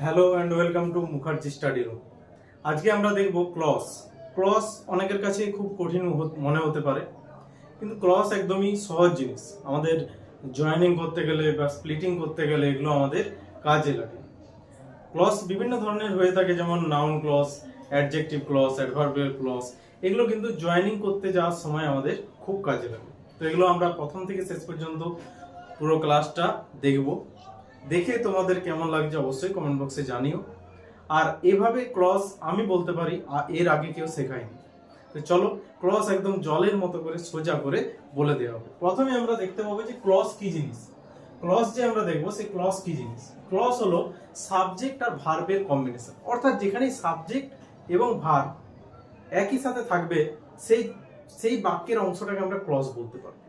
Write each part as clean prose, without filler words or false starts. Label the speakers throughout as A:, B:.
A: Hello and welcome to Mukherjee study room. আজকে আমরা দেখব ক্লজ। ক্লজ অনেকের কাছে খুব কঠিন মনে হতে পারে, কিন্তু ক্লজ একদমই সহজ জিনিস। আমাদের জয়েনিং করতে গেলে বা স্প্লিটিং করতে গেলে এগুলো আমাদের কাজে লাগে। ক্লজ বিভিন্ন ধরনের হয়ে থাকে, যেমন noun clause, adjective clause, adverbial clause. এগুলো কিন্তু জয়েনিং করতে যাওয়ার সময় আমাদের খুব কাজে লাগে। তো এগুলো আমরা প্রথম থেকে শেষ পর্যন্ত পুরো ক্লাসটা দেখব। দেখে তোমাদের কেমন লাগছে অবশ্যই কমেন্ট বক্সে জানিও। আর এভাবে ক্লজ আমি বলতে পারি এর আগে কেউ শেখায়নি। তো চলো ক্লজ একদম জলের মতো করে সোজা করে বলে দেওয়া হবে। প্রথমে আমরা দেখতে পাবো যে ক্লজ কি জিনিস। ক্লজ যে আমরা দেখবো সেই ক্লজ কি জিনিস। ক্লজ হলো সাবজেক্ট আর ভার্বের কম্বিনেশন, অর্থাৎ যেখানে সাবজেক্ট এবং ভার্ব একই সাথে থাকবে সেই সেই বাক্যের অংশটাকে আমরা ক্লজ বলতে পারি।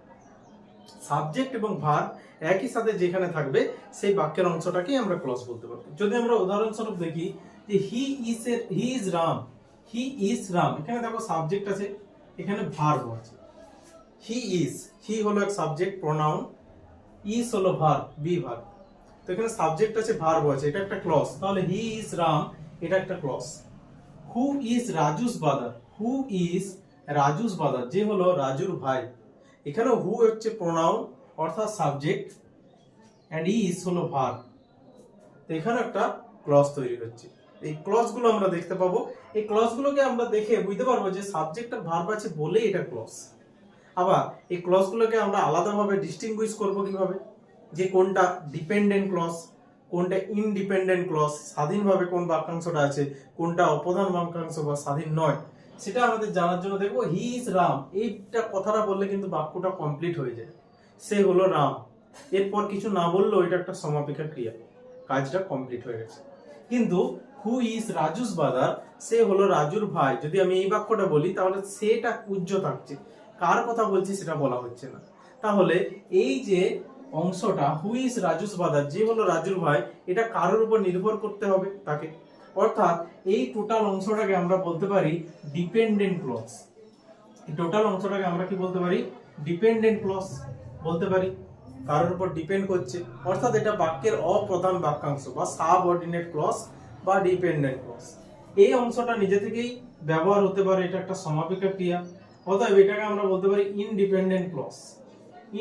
A: সাবজেক্ট এবং ভার্ব একই সাথে যেখানে থাকবে সেই বাক্যের অংশটাকেই আমরা ক্লজ বলতে পারবো। যদি আমরা উদাহরণস্বরূপ দেখি যে he is Ram, he is Ram, এখানে দেখো সাবজেক্ট আছে, এখানে ভার্ব আছে। হি হলো এক সাবজেক্ট প্রোনাউন, ইজ হলো ভার্ব, বি ভার্ব। তো এখানে সাবজেক্ট আছে, ভার্ব আছে, এটা একটা ক্লজ। তাহলে হি ইজ রাম, এটা একটা clause. Who is Raju's brother, who is Raju's brother, যে হলো রাজুর ভাই। এখানে হু হচ্ছে প্রোনাউন অর্থাৎ সাবজেক্ট, এন্ড ইজ হলো ভার্ব। তো এখানে একটা ক্লজ তৈরি হচ্ছে। এই ক্লজগুলো আমরা দেখতে পাবো। এই ক্লজগুলোকে আমরা দেখে বুঝতে পারবো যে সাবজেক্ট আর ভার্ব আছে বলেই এটা ক্লজ। আবার এই ক্লজগুলোকে আমরা আলাদাভাবে ডিস্টিংগুইশ করব কিভাবে, যে কোনটা ডিপেন্ডেন্ট ক্লজ, কোনটা ইনডিপেন্ডেন্ট ক্লজ, স্বাধীনভাবে কোন বাক্যাংশটা আছে, কোনটা অপ্রধান বাক্যাংশ বা স্বাধীন নয়, সেটা আমাদের জানার জন্য দেখবো হি ইজ রাম। এইটা কথাটা বললে কিন্তু বাক্যটা কমপ্লিট হয়ে যায়, সে হলো রাম। এরপর কিছু না বললেও এটা একটা সমাপিকা ক্রিয়া, কাজটা কমপ্লিট হয়ে গেছে। কিন্তু হু ইজ রাজুস বাদার, সে হলো রাজুর ভাই, যদি আমি এই বাক্যটা বলি তাহলে সেটা উজ্জ্ব থাকছে, কার কথা বলছি সেটা বলা হচ্ছে না। তাহলে এই যে অংশটা হু ইজ রাজুস বাদার, যে হলো রাজুর ভাই, এটা কারোর উপর নির্ভর করতে হবে তাকে, অর্থাৎ এই টোটাল অংশটাকে আমরা বলতে পারি ডিপেন্ডেন্ট ক্লজ। এই টোটাল অংশটাকে আমরা কি বলতে পারি, ডিপেন্ডেন্ট ক্লজ বলতে পারি, কারোর উপর ডিপেন্ড করছে, অর্থাৎ এটা বাক্যের অপ্রধান বাক্যাংশ বা সাবঅর্ডিনেট ক্লজ বা ডিপেন্ডেন্ট ক্লজ। এই অংশটা নিজে থেকেই ব্যবহার হতে পারে, এটা একটা সমাপিকা ক্রিয়া। অতএব এটাকে আমরা বলতে পারি ইনডিপেন্ডেন্ট ক্লজ।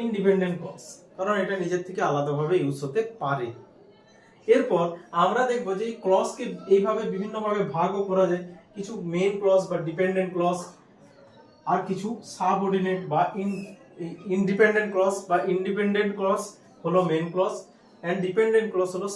A: ইনডিপেন্ডেন্ট ক্লজ কারণ এটা নিজের থেকে আলাদাভাবে ইউজ হতে পারে। এরপর আমরা দেখবো যে এই ক্লজকে এইভাবে বিভিন্নভাবে ভাগও করা যায়। কিছু মেইন ক্লজ বা ডিপেন্ডেন্ট ক্লজ, আর কিছু সাবঅর্ডিনেট বা ইনডিপেন্ডেন্ট ক্লজ বা ইন্ডিপেন্ডেন্ট ক্লজ হলো main clause, and dependent clause হলো